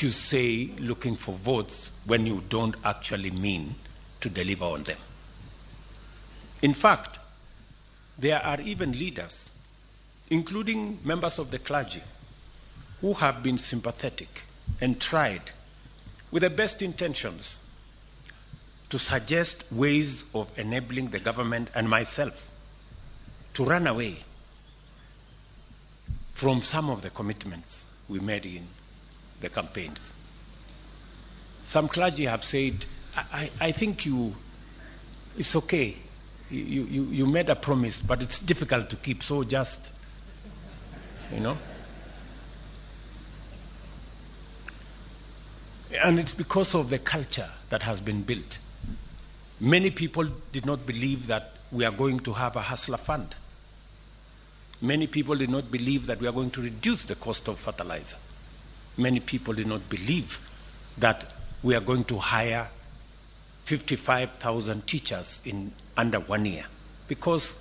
what you say looking for votes when you don't actually mean to deliver on them. In fact, there are even leaders, including members of the clergy, who have been sympathetic and tried, with the best intentions, to suggest ways of enabling the government and myself to run away from some of the commitments we made in the campaigns. Some clergy have said, I think it's okay. You made a promise, but it's difficult to keep, so just, And it's because of the culture that has been built. Many people did not believe that we are going to have a hustler fund. Many people did not believe that we are going to reduce the cost of fertilizer. Many people did not believe that we are going to hire 55,000 teachers in under 1 year, because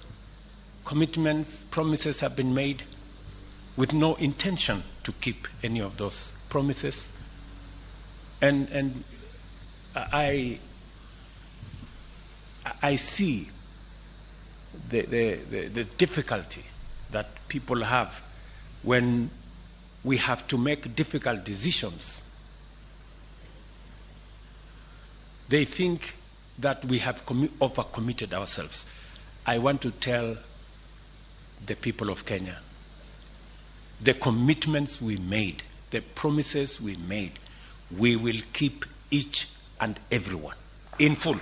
commitments, promises have been made with no intention to keep any of those promises. And I see the difficulty that people have when we have to make difficult decisions. They think that we have overcommitted ourselves. I want to tell the people of Kenya, the commitments we made, the promises we made, we will keep each and every one in full.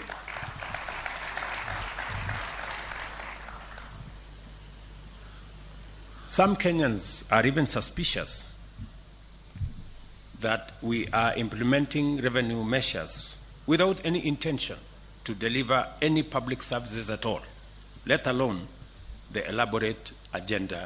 Some Kenyans are even suspicious that we are implementing revenue measures without any intention to deliver any public services at all, let alone the elaborate agenda